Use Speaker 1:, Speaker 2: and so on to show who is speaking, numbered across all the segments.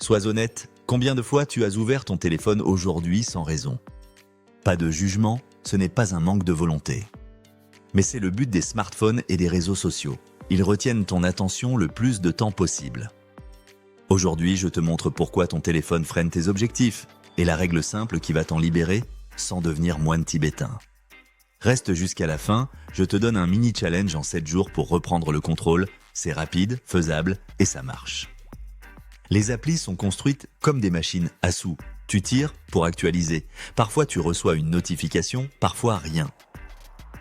Speaker 1: Sois honnête, combien de fois tu as ouvert ton téléphone aujourd'hui sans raison? Pas de jugement, ce n'est pas un manque de volonté. Mais c'est le but des smartphones et des réseaux sociaux. Ils retiennent ton attention le plus de temps possible. Aujourd'hui, je te montre pourquoi ton téléphone freine tes objectifs et la règle simple qui va t'en libérer sans devenir moine tibétain. Reste jusqu'à la fin, je te donne un mini challenge en 7 jours pour reprendre le contrôle. C'est rapide, faisable et ça marche. Les applis sont construites comme des machines à sous. Tu tires pour actualiser. Parfois tu reçois une notification, parfois rien.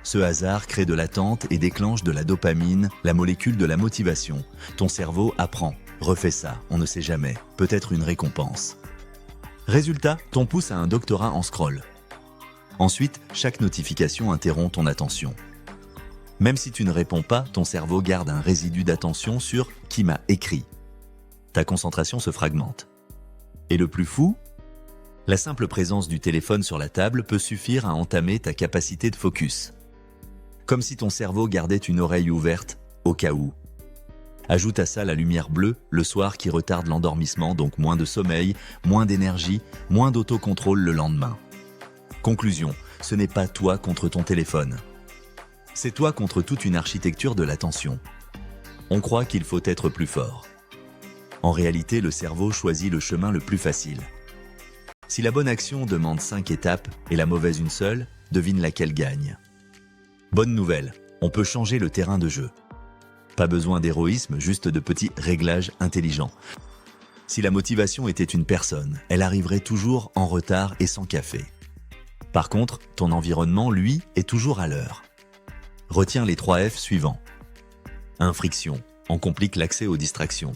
Speaker 1: Ce hasard crée de l'attente et déclenche de la dopamine, la molécule de la motivation. Ton cerveau apprend, refais ça, on ne sait jamais, peut-être une récompense. Résultat, ton pouce a un doctorat en scroll. Ensuite, chaque notification interrompt ton attention. Même si tu ne réponds pas, ton cerveau garde un résidu d'attention sur « qui m'a écrit ». Ta concentration se fragmente. Et le plus fou, la simple présence du téléphone sur la table peut suffire à entamer ta capacité de focus. Comme si ton cerveau gardait une oreille ouverte, au cas où. Ajoute à ça la lumière bleue, le soir qui retarde l'endormissement, donc moins de sommeil, moins d'énergie, moins d'autocontrôle le lendemain. Conclusion, ce n'est pas toi contre ton téléphone. C'est toi contre toute une architecture de l'attention. On croit qu'il faut être plus fort. En réalité, le cerveau choisit le chemin le plus facile. Si la bonne action demande 5 étapes et la mauvaise une seule, devine laquelle gagne. Bonne nouvelle, on peut changer le terrain de jeu. Pas besoin d'héroïsme, juste de petits réglages intelligents. Si la motivation était une personne, elle arriverait toujours en retard et sans café. Par contre, ton environnement, lui, est toujours à l'heure. Retiens les 3 F suivants. 1. Friction, on complique l'accès aux distractions.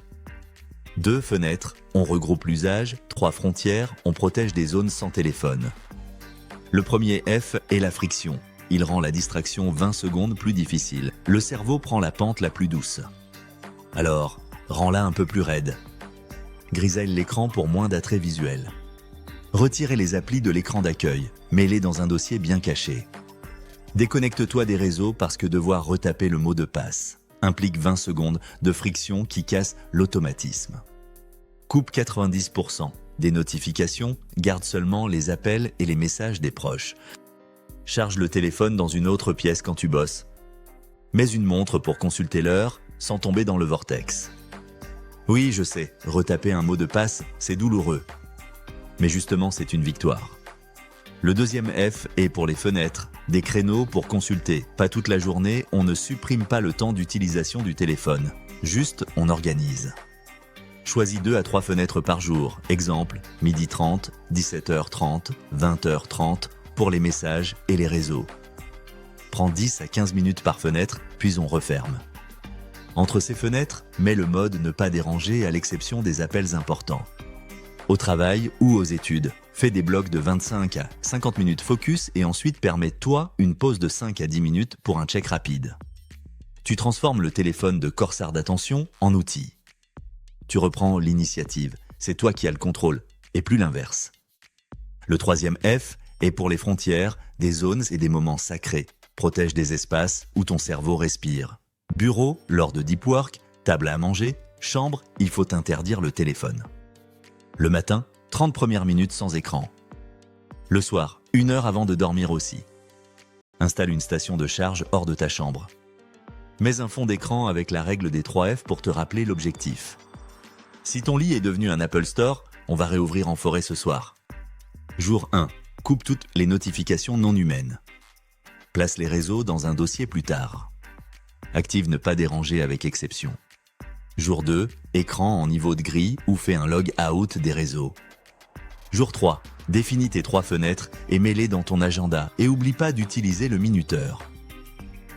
Speaker 1: 2. Fenêtres, on regroupe l'usage. 3. Frontières, on protège des zones sans téléphone. Le premier F est la friction. Il rend la distraction 20 secondes plus difficile. Le cerveau prend la pente la plus douce. Alors, rends-la un peu plus raide. Grisaille l'écran pour moins d'attrait visuel. Retirez les applis de l'écran d'accueil. Mets-les dans un dossier bien caché. Déconnecte-toi des réseaux parce que devoir retaper le mot de passe implique 20 secondes de friction qui casse l'automatisme. Coupe 90% des notifications, garde seulement les appels et les messages des proches. Charge le téléphone dans une autre pièce quand tu bosses. Mets une montre pour consulter l'heure sans tomber dans le vortex. Oui, je sais, retaper un mot de passe, c'est douloureux. Mais justement, c'est une victoire. Le deuxième F est pour les fenêtres, des créneaux pour consulter. Pas toute la journée, on ne supprime pas le temps d'utilisation du téléphone. Juste, on organise. Choisis 2 à 3 fenêtres par jour. Exemple, 12h30, 17h30, 20h30 pour les messages et les réseaux. Prends 10 à 15 minutes par fenêtre, puis on referme. Entre ces fenêtres, mets le mode ne pas déranger à l'exception des appels importants. Au travail ou aux études, fais des blocs de 25 à 50 minutes focus et ensuite permets-toi une pause de 5 à 10 minutes pour un check rapide. Tu transformes le téléphone de corsaire d'attention en outil. Tu reprends l'initiative, c'est toi qui as le contrôle, et plus l'inverse. Le troisième F est pour les frontières, des zones et des moments sacrés. Protège des espaces où ton cerveau respire. Bureau, lors de deep work, table à manger, chambre, il faut interdire le téléphone. Le matin, 30 premières minutes sans écran. Le soir, 1 heure avant de dormir aussi. Installe une station de charge hors de ta chambre. Mets un fond d'écran avec la règle des 3 F pour te rappeler l'objectif. Si ton lit est devenu un Apple Store, on va réouvrir en forêt ce soir. Jour 1. Coupe toutes les notifications non humaines. Place les réseaux dans un dossier plus tard. Active ne pas déranger avec exception. Jour 2, écran en niveau de gris ou fais un log out des réseaux. Jour 3, définis tes 3 fenêtres et mets-les dans ton agenda et oublie pas d'utiliser le minuteur.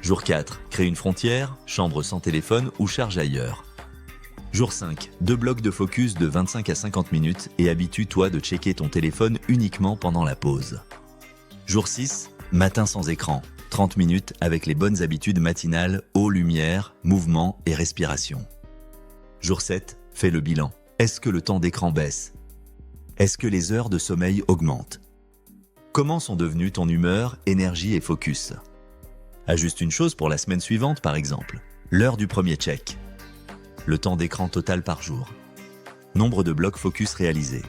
Speaker 1: Jour 4, crée une frontière, chambre sans téléphone ou charge ailleurs. Jour 5, 2 blocs de focus de 25 à 50 minutes et habitue-toi de checker ton téléphone uniquement pendant la pause. Jour 6, matin sans écran, 30 minutes avec les bonnes habitudes matinales, eau, lumière, mouvement et respiration. Jour 7, fais le bilan. Est-ce que le temps d'écran baisse? Est-ce que les heures de sommeil augmentent? Comment sont devenues ton humeur, énergie et focus? Ajuste une chose pour la semaine suivante par exemple. L'heure du premier check. Le temps d'écran total par jour. Nombre de blocs focus réalisés.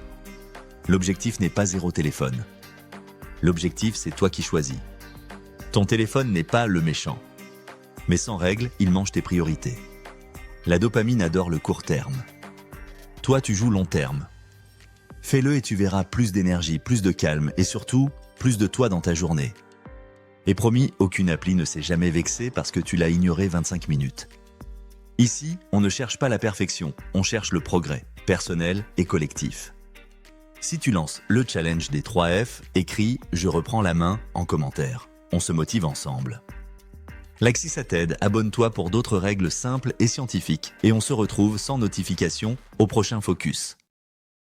Speaker 1: L'objectif n'est pas 0 téléphone. L'objectif, c'est toi qui choisis. Ton téléphone n'est pas le méchant. Mais sans règle, il mange tes priorités. La dopamine adore le court terme. Toi, tu joues long terme. Fais-le et tu verras plus d'énergie, plus de calme et surtout, plus de toi dans ta journée. Et promis, aucune appli ne s'est jamais vexée parce que tu l'as ignorée 25 minutes. Ici, on ne cherche pas la perfection, on cherche le progrès, personnel et collectif. Si tu lances le challenge des 3 F, écris « Je reprends la main » en commentaire. On se motive ensemble. Like si ça t'aide, abonne-toi pour d'autres règles simples et scientifiques. Et on se retrouve sans notification au prochain Focus.